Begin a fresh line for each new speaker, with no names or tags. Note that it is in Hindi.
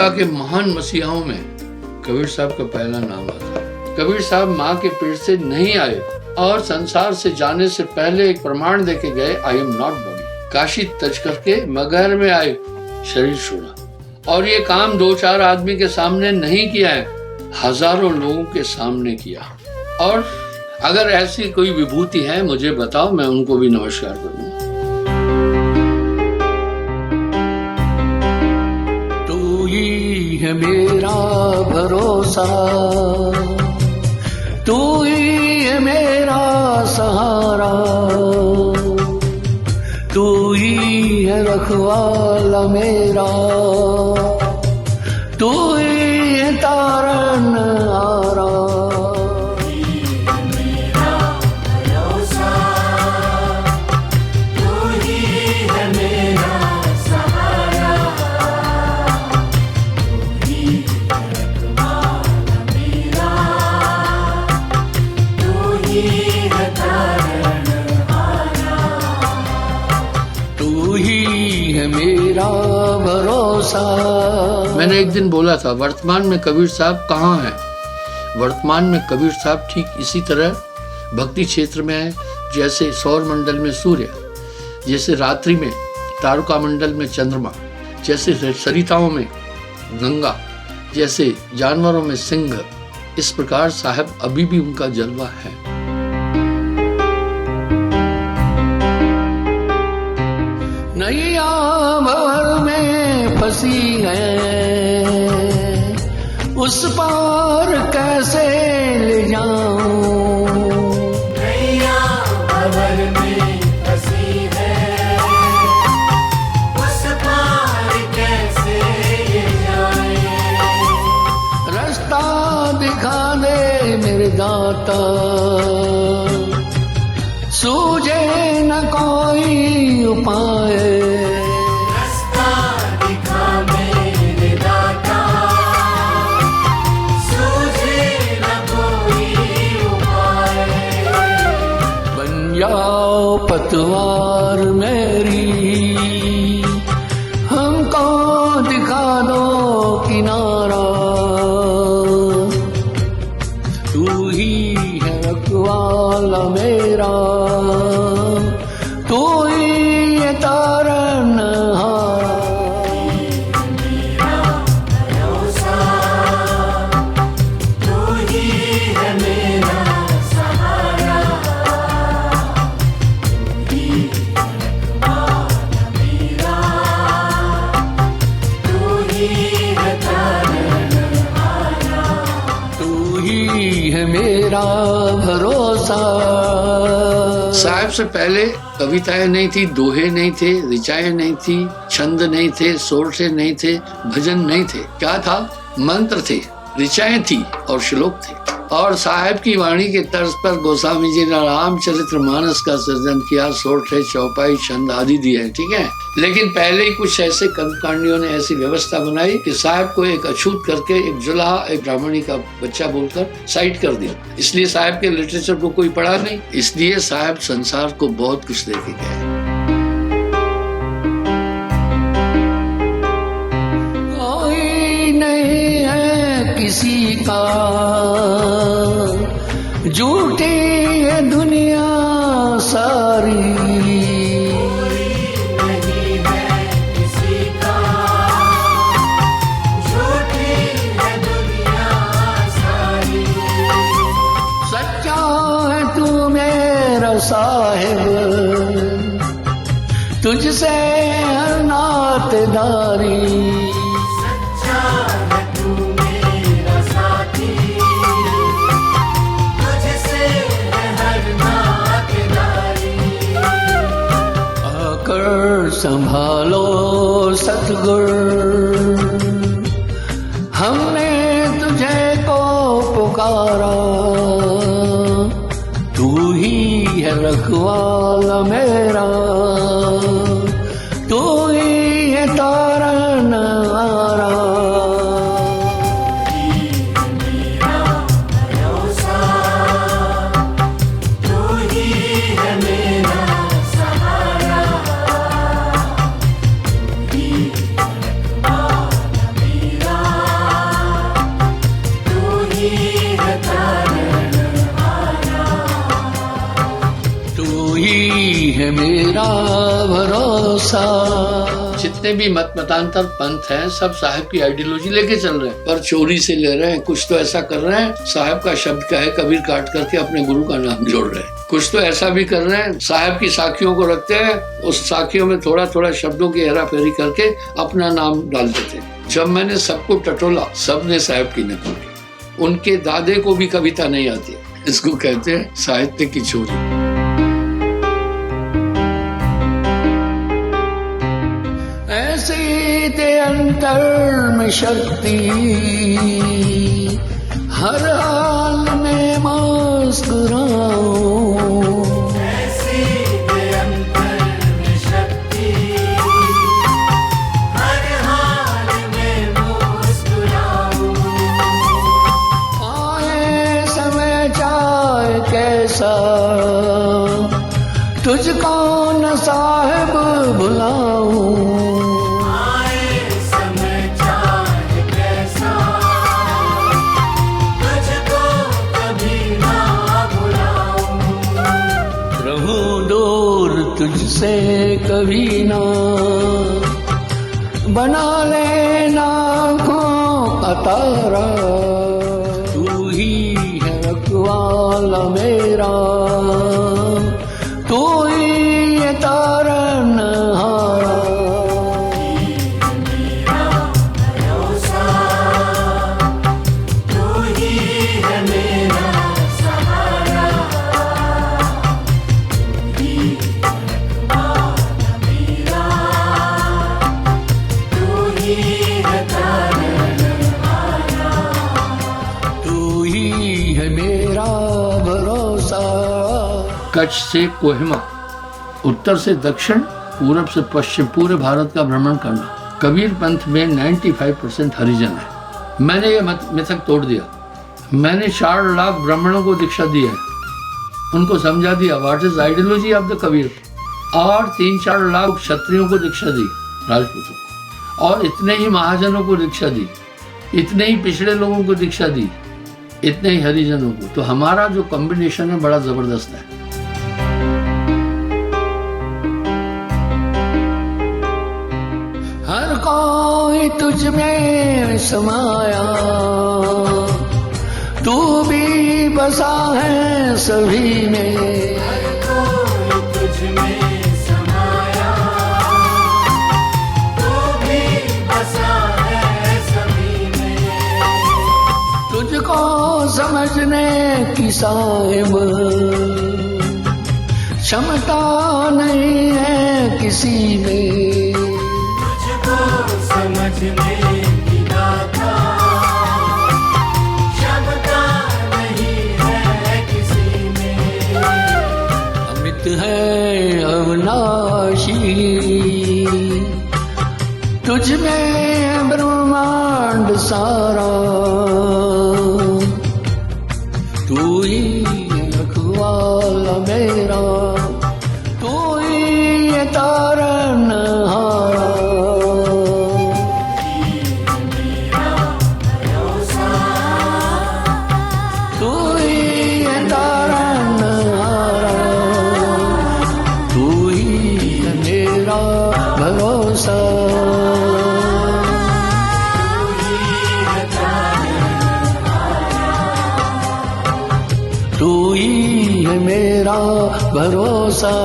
मानवता के महान मसीहाओं में कबीर साहब का पहला नाम आता है। कबीर साहब माँ के पेट से नहीं आए और संसार से जाने से पहले एक प्रमाण देके गए, I am not body. Kashi तज करके मगहर में आए, शरीर छोड़ा। और ये काम 2-4 आदमी के सामने नहीं किया है, हजारों लोगों के सामने किया। और अगर ऐसी कोई विभूति है मुझे बताओ, मैं उनको भी नमस्कार करूंगा।
तू ही है मेरा भरोसा, तू ही है मेरा सहारा, तू ही है रखवाला मेरा, तू ही है तारन हारा। मेरा भरोसा।
मैंने एक दिन बोला था, वर्तमान में कबीर साहब कहाँ हैं? वर्तमान में कबीर साहब ठीक इसी तरह भक्ति क्षेत्र में है जैसे सौर मंडल में सूर्य, जैसे रात्रि में तारका मंडल में चंद्रमा, जैसे सरिताओं में गंगा, जैसे जानवरों में सिंह। इस प्रकार साहब अभी भी उनका जलवा है।
नैया भंवर में फंसी है, उस पार कैसे ले जाऊं?
नैया भंवर में फंसी है, उस पार कैसे ले जाएं?
रास्ता दिखा दे मेरे दाता, सूझे न कोई उपाय।
रास्ता दिखा मेरे दाता, सूझे न कोई उपाय।
बन जाओ पतवार मेरी, हमको दिखा दो किनारा, तू ही है रखवाला मेरा, तू ही है तारन हारा।
मेरा भरोसा, तू ही है मेरा सहारा, तू ही है रखवाला मेरा, तू ही है तारन हारा।
तू ही है मेरा भरोसा।
साहब से पहले कविताएं नहीं थी, दोहे नहीं थे, ऋचाएं नहीं थी, छंद नहीं थे, सोरठे नहीं थे, भजन नहीं थे। क्या था? मंत्र थे, ऋचाएं थी और श्लोक थे। और साहब की वाणी के तर्ज पर गोस्वामी जी ने रामचरित्र मानस का सृजन किया, सोरठे, चौपाई, छंद आदि दिए, ठीक है। लेकिन पहले ही कुछ ऐसे कर्मकांडियों ने ऐसी व्यवस्था बनाई कि साहब को एक अछूत करके एक जुलाहा, एक ब्राह्मणी का बच्चा बोलकर साइड कर दिया। इसलिए साहब के लिटरेचर को कोई पढ़ा नहीं, इसलिए साहब संसार को बहुत कुछ देके गए।
कोई नहीं है किसी का, झूठी है दुनिया सारी।
नहीं है किसी का, झूठी है दुनिया सारी।
सच्चा है तू मेरा साहिब, तुझसे है नातेदारी।
सच्चा है तू मेरा साथी, तुझसे है हर नातेदारी।
आकर संभालो सतगुर, हमने तुझे को पुकारा, तू ही है रखवाला मेरा, तू ही है तारन हारा।
मेरा भरोसा, तू ही है मेरा सहारा, तू ही है रखवाला मेरा, है तारणहारा।
तू ही है मेरा भरोसा।
जितने भी मत मतांतर पंथ हैं सब साहब की आइडियोलॉजी लेके चल रहे हैं, पर चोरी से ले रहे हैं। कुछ तो ऐसा कर रहे हैं साहब का शब्द का है कबीर काट करके अपने गुरु का नाम जोड़ रहे हैं। कुछ तो ऐसा भी कर रहे हैं साहब की साखियों को रखते हैं, उस साखियों में थोड़ा थोड़ा शब्दों की हेरा फेरी करके अपना नाम डाल देते हैं। जब मैंने सबको टटोला सबने साहब की नकल की। उनके दादे को भी कविता नहीं आती। इसको कहते हैं साहित्य की चोरी।
ऐसी ते अंतर में शक्ति, हर हाल में मुस्कुराऊं।
ऐसी अंतर में शक्ति, हर हाल में मुस्कुराऊं।
आए समय चाहे कैसा, तुझको न साहिब बुलाऊं। तुझसे कभी ना बना लेना आँखों का तारा। तू ही है रखवाला मेरा, तू ही है तारणहारा।
मेरा भरोसा, तू ही है मेरा सहारा। तू ही
कच्छ से कोहिमा, उत्तर से दक्षिण, पूरब से पश्चिम, पूरे भारत का भ्रमण करना। कबीर पंथ में 95% हरिजन है। मैंने ये मिथक तोड़ दिया। मैंने 4 लाख ब्राह्मणों को दीक्षा दी है, उनको समझा दिया what is ideology of the Kabir, और 3-4 लाख क्षत्रियों को दीक्षा दी, राजपूतों को, और इतने ही महाजनों को दीक्षा दी, इतने ही पिछड़े लोगों को दीक्षा दी, इतने ही हरिजनों को। तो हमारा जो कॉम्बिनेशन है बड़ा जबरदस्त है।
हर कोई तुझ में समाया, तू भी बसा है सभी में।
हर कोई तुझ में समाया, तू भी बसा है सभी में।
तुझको समझने की साहिब क्षमता नहीं है किसी में।
तुझको समझने की दाता क्षमता नहीं है किसी में।
अमित है अविनाशी, तुझ में ब्रह्मांड सारा। तू ही रखवाला मेरा, तू ही है तारणहारा।
मेरा भरोसा,
तू ही है तारणहारा, तू ही है मेरा भरोसा। तू ही है मेरा भरोसा।